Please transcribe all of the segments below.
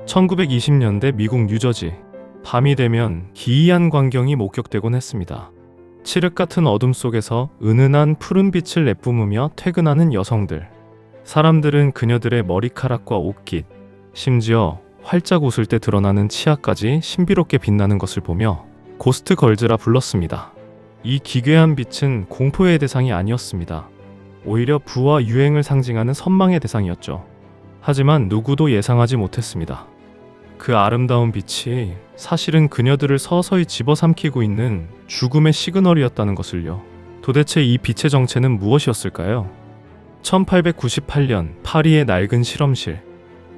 1920년대 미국 뉴저지. 밤이 되면 기이한 광경이 목격되곤 했습니다. 칠흑 같은 어둠 속에서 은은한 푸른 빛을 내뿜으며 퇴근하는 여성들. 사람들은 그녀들의 머리카락과 옷깃, 심지어 활짝 웃을 때 드러나는 치아까지 신비롭게 빛나는 것을 보며 고스트 걸즈라 불렀습니다. 이 기괴한 빛은 공포의 대상이 아니었습니다. 오히려 부와 유행을 상징하는 선망의 대상이었죠. 하지만 누구도 예상하지 못했습니다. 그 아름다운 빛이 사실은 그녀들을 서서히 집어삼키고 있는 죽음의 시그널이었다는 것을요. 도대체 이 빛의 정체는 무엇이었을까요? 1898년 파리의 낡은 실험실.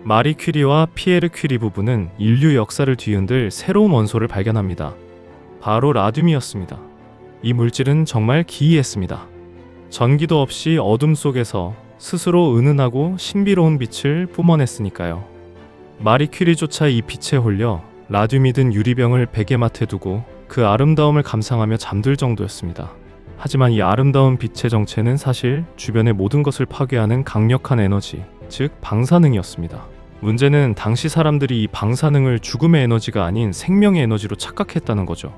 마리 퀴리와 피에르 퀴리 부부는 인류 역사를 뒤흔들 새로운 원소를 발견합니다. 바로 라듐이었습니다. 이 물질은 정말 기이했습니다. 전기도 없이 어둠 속에서 스스로 은은하고 신비로운 빛을 뿜어냈으니까요. 마리 퀴리조차 이 빛에 홀려 라듐이 든 유리병을 베개맡에 두고 그 아름다움을 감상하며 잠들 정도였습니다. 하지만 이 아름다운 빛의 정체는 사실 주변의 모든 것을 파괴하는 강력한 에너지, 즉 방사능이었습니다. 문제는 당시 사람들이 이 방사능을 죽음의 에너지가 아닌 생명의 에너지로 착각했다는 거죠.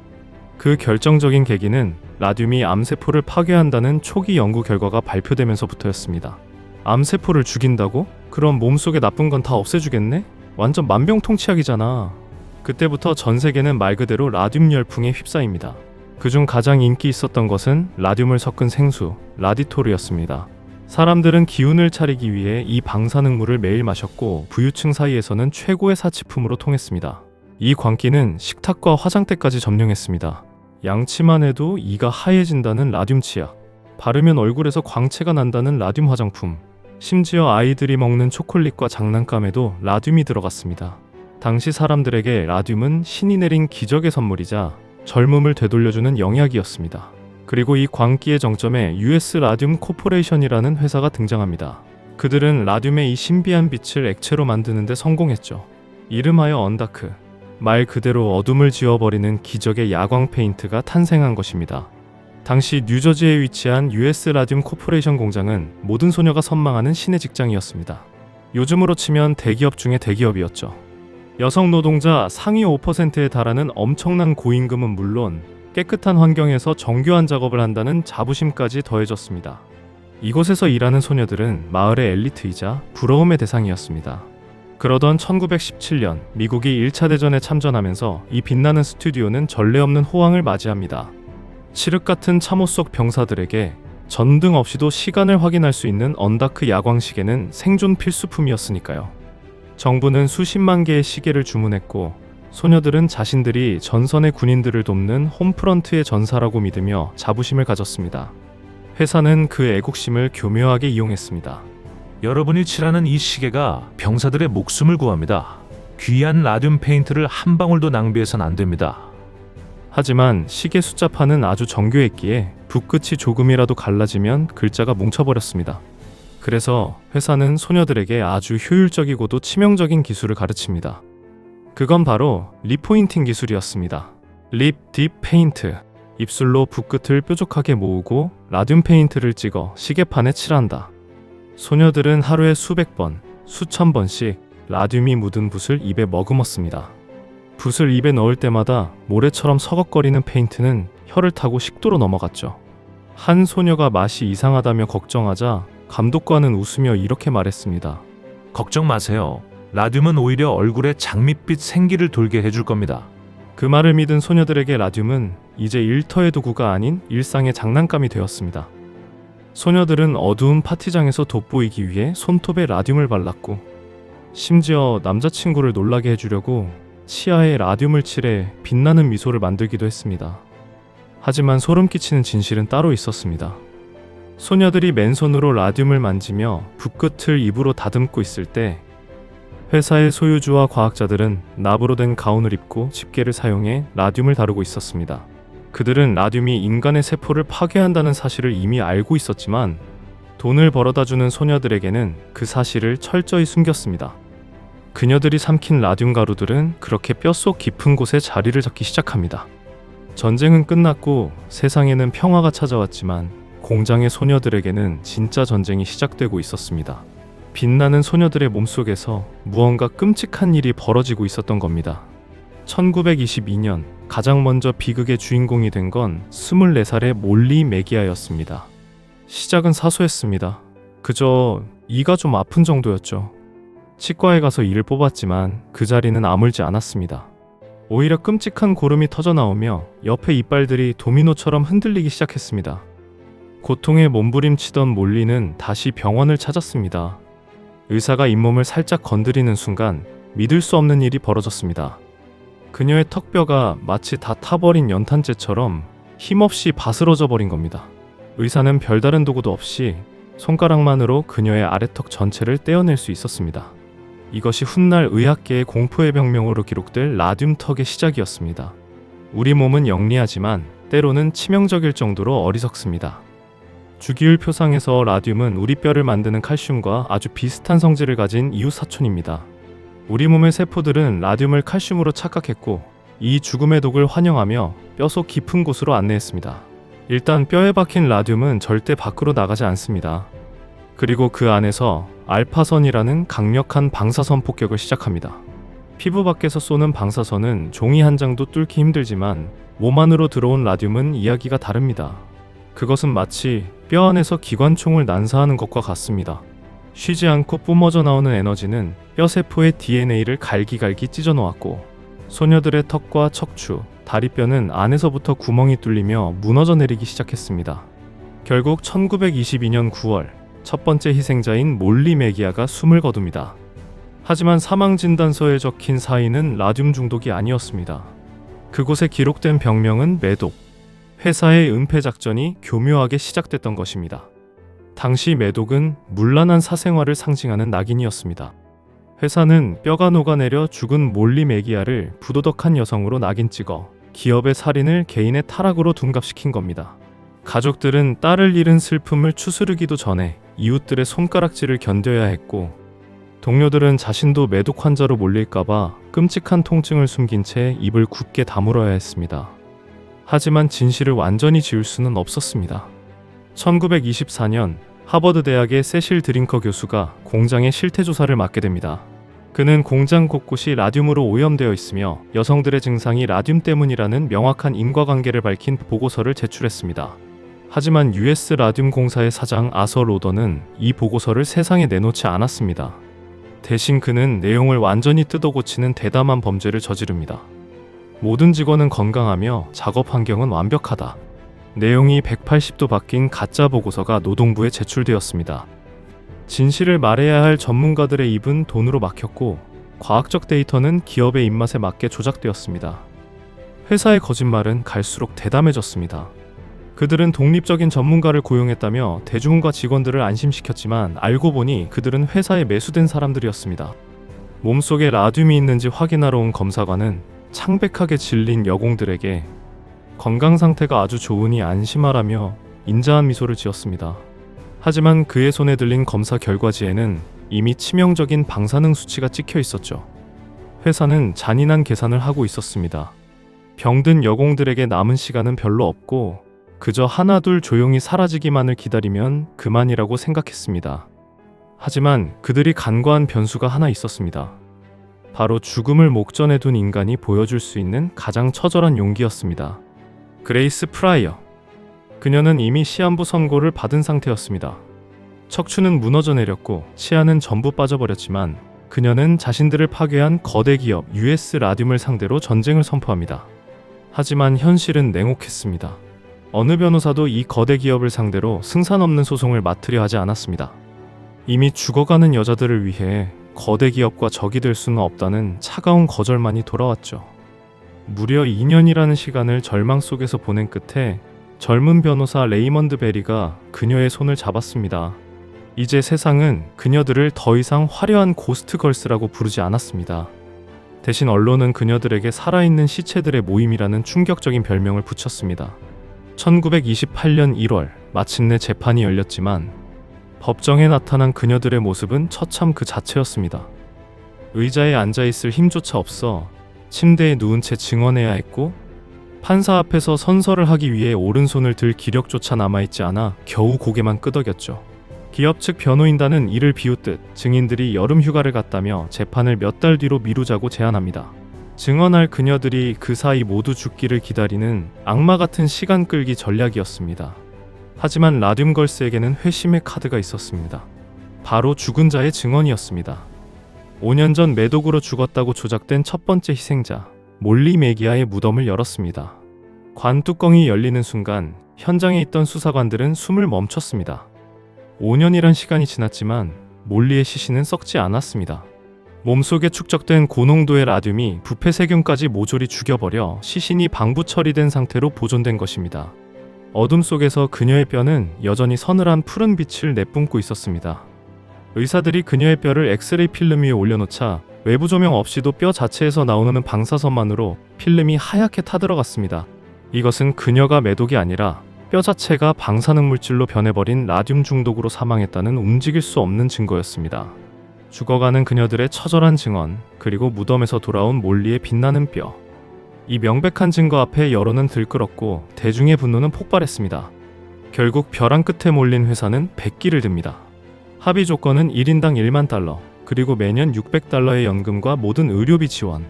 그 결정적인 계기는 라듐이 암세포를 파괴한다는 초기 연구 결과가 발표되면서부터였습니다. 암세포를 죽인다고? 그럼 몸속에 나쁜 건 다 없애주겠네? 완전 만병통치약이잖아. 그때부터 전 세계는 말 그대로 라듐 열풍에 휩싸입니다. 그중 가장 인기 있었던 것은 라듐을 섞은 생수, 라디토르였습니다. 사람들은 기운을 차리기 위해 이 방사능물을 매일 마셨고 부유층 사이에서는 최고의 사치품으로 통했습니다. 이 광기는 식탁과 화장대까지 점령했습니다. 양치만 해도 이가 하얘진다는 라듐 치약, 바르면 얼굴에서 광채가 난다는 라듐 화장품, 심지어 아이들이 먹는 초콜릿과 장난감에도 라듐이 들어갔습니다. 당시 사람들에게 라듐은 신이 내린 기적의 선물이자 젊음을 되돌려주는 영약이었습니다. 그리고 이 광기의 정점에 US 라듐 코퍼레이션이라는 회사가 등장합니다. 그들은 라듐의 이 신비한 빛을 액체로 만드는 데 성공했죠. 이름하여 언다크. 말 그대로 어둠을 지워버리는 기적의 야광 페인트가 탄생한 것입니다. 당시 뉴저지에 위치한 US 라듐 코퍼레이션 공장은 모든 소녀가 선망하는 신의 직장이었습니다. 요즘으로 치면 대기업 중의 대기업이었죠. 여성 노동자 상위 5%에 달하는 엄청난 고임금은 물론 깨끗한 환경에서 정교한 작업을 한다는 자부심까지 더해졌습니다. 이곳에서 일하는 소녀들은 마을의 엘리트이자 부러움의 대상이었습니다. 그러던 1917년 미국이 1차 대전에 참전하면서 이 빛나는 스튜디오는 전례 없는 호황을 맞이합니다. 칠흑 같은 참호 속 병사들에게 전등 없이도 시간을 확인할 수 있는 언다크 야광시계는 생존 필수품이었으니까요. 정부는 수십만 개의 시계를 주문했고 소녀들은 자신들이 전선의 군인들을 돕는 홈프런트의 전사라고 믿으며 자부심을 가졌습니다. 회사는 그 애국심을 교묘하게 이용했습니다. 여러분이 칠하는 이 시계가 병사들의 목숨을 구합니다. 귀한 라듐 페인트를 한 방울도 낭비해선 안 됩니다. 하지만 시계 숫자판은 아주 정교했기에 붓끝이 조금이라도 갈라지면 글자가 뭉쳐버렸습니다. 그래서 회사는 소녀들에게 아주 효율적이고도 치명적인 기술을 가르칩니다. 그건 바로 립포인팅 기술이었습니다. 립 딥 페인트. 입술로 붓끝을 뾰족하게 모으고 라듐 페인트를 찍어 시계판에 칠한다. 소녀들은 하루에 수백 번, 수천 번씩 라듐이 묻은 붓을 입에 머금었습니다. 붓을 입에 넣을 때마다 모래처럼 서걱거리는 페인트는 혀를 타고 식도로 넘어갔죠. 한 소녀가 맛이 이상하다며 걱정하자 감독관은 웃으며 이렇게 말했습니다. 걱정 마세요. 라듐은 오히려 얼굴에 장밋빛 생기를 돌게 해줄 겁니다. 그 말을 믿은 소녀들에게 라듐은 이제 일터의 도구가 아닌 일상의 장난감이 되었습니다. 소녀들은 어두운 파티장에서 돋보이기 위해 손톱에 라듐을 발랐고 심지어 남자친구를 놀라게 해주려고 치아에 라듐을 칠해 빛나는 미소를 만들기도 했습니다. 하지만 소름 끼치는 진실은 따로 있었습니다. 소녀들이 맨손으로 라듐을 만지며 붓끝을 입으로 다듬고 있을 때 회사의 소유주와 과학자들은 납으로 된 가운을 입고 집게를 사용해 라듐을 다루고 있었습니다. 그들은 라듐이 인간의 세포를 파괴한다는 사실을 이미 알고 있었지만 돈을 벌어다주는 소녀들에게는 그 사실을 철저히 숨겼습니다. 그녀들이 삼킨 라듐 가루들은 그렇게 뼛속 깊은 곳에 자리를 잡기 시작합니다. 전쟁은 끝났고 세상에는 평화가 찾아왔지만 공장의 소녀들에게는 진짜 전쟁이 시작되고 있었습니다. 빛나는 소녀들의 몸속에서 무언가 끔찍한 일이 벌어지고 있었던 겁니다. 1922년 가장 먼저 비극의 주인공이 된 건 24살의 몰리 매기아였습니다. 시작은 사소했습니다. 그저 이가 좀 아픈 정도였죠. 치과에 가서 이를 뽑았지만 그 자리는 아물지 않았습니다. 오히려 끔찍한 고름이 터져나오며 옆에 이빨들이 도미노처럼 흔들리기 시작했습니다. 고통에 몸부림치던 몰리는 다시 병원을 찾았습니다. 의사가 잇몸을 살짝 건드리는 순간 믿을 수 없는 일이 벌어졌습니다. 그녀의 턱뼈가 마치 다 타버린 연탄재처럼 힘없이 바스러져 버린 겁니다. 의사는 별다른 도구도 없이 손가락만으로 그녀의 아래턱 전체를 떼어낼 수 있었습니다. 이것이 훗날 의학계의 공포의 병명으로 기록될 라듐턱의 시작이었습니다. 우리 몸은 영리하지만 때로는 치명적일 정도로 어리석습니다. 주기율 표상에서 라듐은 우리 뼈를 만드는 칼슘과 아주 비슷한 성질을 가진 이웃사촌입니다. 우리 몸의 세포들은 라듐을 칼슘으로 착각했고 이 죽음의 독을 환영하며 뼈속 깊은 곳으로 안내했습니다. 일단 뼈에 박힌 라듐은 절대 밖으로 나가지 않습니다. 그리고 그 안에서 알파선이라는 강력한 방사선 폭격을 시작합니다. 피부 밖에서 쏘는 방사선은 종이 한 장도 뚫기 힘들지만 몸 안으로 들어온 라듐은 이야기가 다릅니다. 그것은 마치 뼈 안에서 기관총을 난사하는 것과 같습니다. 쉬지 않고 뿜어져 나오는 에너지는 뼈세포의 DNA를 갈기갈기 찢어놓았고 소녀들의 턱과 척추, 다리뼈는 안에서부터 구멍이 뚫리며 무너져 내리기 시작했습니다. 결국 1922년 9월 첫 번째 희생자인 몰리 매기아가 숨을 거둡니다. 하지만 사망진단서에 적힌 사인은 라듐 중독이 아니었습니다. 그곳에 기록된 병명은 매독. 회사의 은폐 작전이 교묘하게 시작됐던 것입니다. 당시 매독은 문란한 사생활을 상징하는 낙인이었습니다. 회사는 뼈가 녹아내려 죽은 몰리 매기아를 부도덕한 여성으로 낙인 찍어 기업의 살인을 개인의 타락으로 둔갑시킨 겁니다. 가족들은 딸을 잃은 슬픔을 추스르기도 전에 이웃들의 손가락질을 견뎌야 했고 동료들은 자신도 매독 환자로 몰릴까봐 끔찍한 통증을 숨긴 채 입을 굳게 다물어야 했습니다. 하지만 진실을 완전히 지울 수는 없었습니다. 1924년 하버드 대학의 세실 드링커 교수가 공장의 실태 조사를 맡게 됩니다. 그는 공장 곳곳이 라듐으로 오염되어 있으며 여성들의 증상이 라듐 때문이라는 명확한 인과관계를 밝힌 보고서를 제출했습니다. 하지만 US 라듐 공사의 사장 아서 로더는 이 보고서를 세상에 내놓지 않았습니다. 대신 그는 내용을 완전히 뜯어고치는 대담한 범죄를 저지릅니다. 모든 직원은 건강하며 작업 환경은 완벽하다. 내용이 180도 바뀐 가짜 보고서가 노동부에 제출되었습니다. 진실을 말해야 할 전문가들의 입은 돈으로 막혔고 과학적 데이터는 기업의 입맛에 맞게 조작되었습니다. 회사의 거짓말은 갈수록 대담해졌습니다. 그들은 독립적인 전문가를 고용했다며 대중과 직원들을 안심시켰지만 알고 보니 그들은 회사에 매수된 사람들이었습니다. 몸속에 라듐이 있는지 확인하러 온 검사관은 창백하게 질린 여공들에게 건강 상태가 아주 좋으니 안심하라며 인자한 미소를 지었습니다. 하지만 그의 손에 들린 검사 결과지에는 이미 치명적인 방사능 수치가 찍혀 있었죠. 회사는 잔인한 계산을 하고 있었습니다. 병든 여공들에게 남은 시간은 별로 없고 그저 하나둘 조용히 사라지기만을 기다리면 그만이라고 생각했습니다. 하지만 그들이 간과한 변수가 하나 있었습니다. 바로 죽음을 목전에 둔 인간이 보여줄 수 있는 가장 처절한 용기였습니다. 그레이스 프라이어. 그녀는 이미 시한부 선고를 받은 상태였습니다. 척추는 무너져 내렸고 치아는 전부 빠져버렸지만 그녀는 자신들을 파괴한 거대 기업 US 라듐을 상대로 전쟁을 선포합니다. 하지만 현실은 냉혹했습니다. 어느 변호사도 이 거대 기업을 상대로 승산 없는 소송을 맡으려 하지 않았습니다. 이미 죽어가는 여자들을 위해 거대 기업과 적이 될 수는 없다는 차가운 거절만이 돌아왔죠. 무려 2년이라는 시간을 절망 속에서 보낸 끝에 젊은 변호사 레이먼드 베리가 그녀의 손을 잡았습니다. 이제 세상은 그녀들을 더 이상 화려한 고스트걸스라고 부르지 않았습니다. 대신 언론은 그녀들에게 살아있는 시체들의 모임이라는 충격적인 별명을 붙였습니다. 1928년 1월 마침내 재판이 열렸지만 법정에 나타난 그녀들의 모습은 처참 그 자체였습니다. 의자에 앉아있을 힘조차 없어 침대에 누운 채 증언해야 했고 판사 앞에서 선서를 하기 위해 오른손을 들 기력조차 남아있지 않아 겨우 고개만 끄덕였죠. 기업 측 변호인단은 이를 비웃듯 증인들이 여름 휴가를 갔다며 재판을 몇 달 뒤로 미루자고 제안합니다. 증언할 그녀들이 그 사이 모두 죽기를 기다리는 악마 같은 시간 끌기 전략이었습니다. 하지만 라듐걸스에게는 회심의 카드가 있었습니다. 바로 죽은 자의 증언이었습니다. 5년 전 매독으로 죽었다고 조작된 첫 번째 희생자 몰리 메기아의 무덤을 열었습니다. 관 뚜껑이 열리는 순간 현장에 있던 수사관들은 숨을 멈췄습니다. 5년이란 시간이 지났지만 몰리의 시신은 썩지 않았습니다. 몸속에 축적된 고농도의 라듐이 부패 세균까지 모조리 죽여버려 시신이 방부 처리된 상태로 보존된 것입니다. 어둠 속에서 그녀의 뼈는 여전히 서늘한 푸른 빛을 내뿜고 있었습니다. 의사들이 그녀의 뼈를 엑스레이 필름 위에 올려놓자 외부 조명 없이도 뼈 자체에서 나오는 방사선만으로 필름이 하얗게 타들어갔습니다. 이것은 그녀가 매독이 아니라 뼈 자체가 방사능 물질로 변해버린 라듐 중독으로 사망했다는 움직일 수 없는 증거였습니다. 죽어가는 그녀들의 처절한 증언, 그리고 무덤에서 돌아온 몰리의 빛나는 뼈. 이 명백한 증거 앞에 여론은 들끓었고 대중의 분노는 폭발했습니다. 결국 벼랑 끝에 몰린 회사는 백기를 듭니다. 합의 조건은 1인당 1만 달러, 그리고 매년 600달러의 연금과 모든 의료비 지원.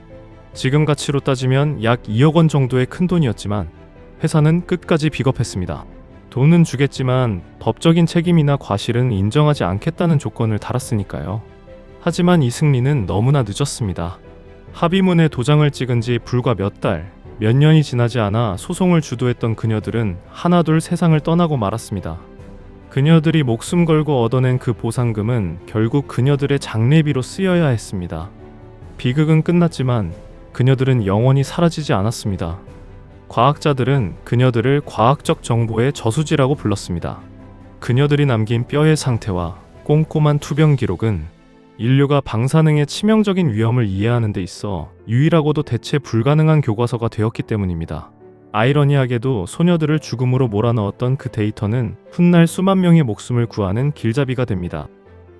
지금 가치로 따지면 약 2억 원 정도의 큰돈이었지만 회사는 끝까지 비겁했습니다. 돈은 주겠지만 법적인 책임이나 과실은 인정하지 않겠다는 조건을 달았으니까요. 하지만 이 승리는 너무나 늦었습니다. 합의문에 도장을 찍은 지 불과 몇 달, 몇 년이 지나지 않아 소송을 주도했던 그녀들은 하나둘 세상을 떠나고 말았습니다. 그녀들이 목숨 걸고 얻어낸 그 보상금은 결국 그녀들의 장례비로 쓰여야 했습니다. 비극은 끝났지만 그녀들은 영원히 사라지지 않았습니다. 과학자들은 그녀들을 과학적 정보의 저수지라고 불렀습니다. 그녀들이 남긴 뼈의 상태와 꼼꼼한 투병 기록은 인류가 방사능의 치명적인 위험을 이해하는 데 있어 유일하고도 대체 불가능한 교과서가 되었기 때문입니다. 아이러니하게도 소녀들을 죽음으로 몰아넣었던 그 데이터는 훗날 수만 명의 목숨을 구하는 길잡이가 됩니다.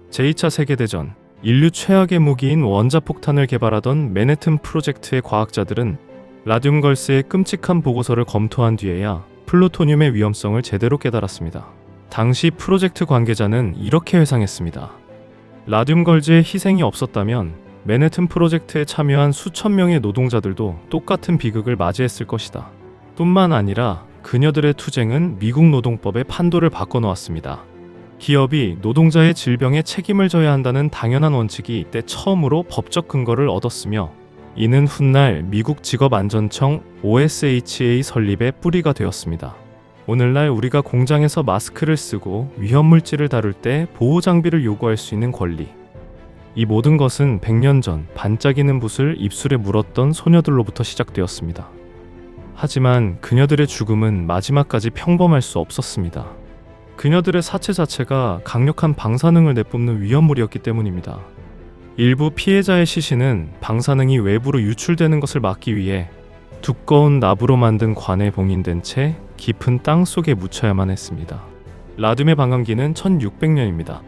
제2차 세계대전, 인류 최악의 무기인 원자폭탄을 개발하던 맨해튼 프로젝트의 과학자들은 라듐걸스의 끔찍한 보고서를 검토한 뒤에야 플루토늄의 위험성을 제대로 깨달았습니다. 당시 프로젝트 관계자는 이렇게 회상했습니다. 라듐걸즈의 희생이 없었다면 맨해튼 프로젝트에 참여한 수천 명의 노동자들도 똑같은 비극을 맞이했을 것이다. 뿐만 아니라 그녀들의 투쟁은 미국 노동법의 판도를 바꿔놓았습니다. 기업이 노동자의 질병에 책임을 져야 한다는 당연한 원칙이 이때 처음으로 법적 근거를 얻었으며 이는 훗날 미국 직업안전청 OSHA 설립의 뿌리가 되었습니다. 오늘날 우리가 공장에서 마스크를 쓰고 위험물질을 다룰 때 보호장비를 요구할 수 있는 권리. 이 모든 것은 100년 전 반짝이는 붓을 입술에 물었던 소녀들로부터 시작되었습니다. 하지만 그녀들의 죽음은 마지막까지 평범할 수 없었습니다. 그녀들의 사체 자체가 강력한 방사능을 내뿜는 위험물이었기 때문입니다. 일부 피해자의 시신은 방사능이 외부로 유출되는 것을 막기 위해 두꺼운 나부로 만든 관에 봉인된 채 깊은 땅 속에 묻혀야만 했습니다. 라듐의 반감기는 1600년입니다.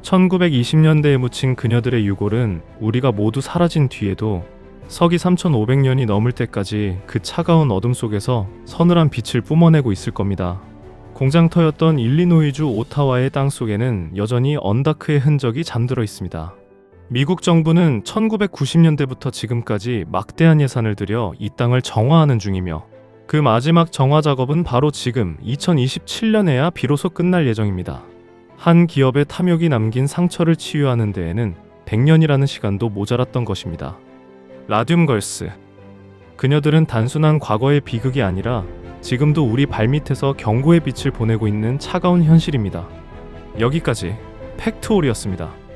1920년대에 묻힌 그녀들의 유골은 우리가 모두 사라진 뒤에도 서기 3500년이 넘을 때까지 그 차가운 어둠 속에서 서늘한 빛을 뿜어내고 있을 겁니다. 공장터였던 일리노이주 오타와의 땅 속에는 여전히 언다크의 흔적이 잠들어 있습니다. 미국 정부는 1990년대부터 지금까지 막대한 예산을 들여 이 땅을 정화하는 중이며 그 마지막 정화 작업은 바로 지금 2027년에야 비로소 끝날 예정입니다. 한 기업의 탐욕이 남긴 상처를 치유하는 데에는 100년이라는 시간도 모자랐던 것입니다. 라듐걸스. 그녀들은 단순한 과거의 비극이 아니라 지금도 우리 발밑에서 경고의 빛을 보내고 있는 차가운 현실입니다. 여기까지 팩트홀이었습니다.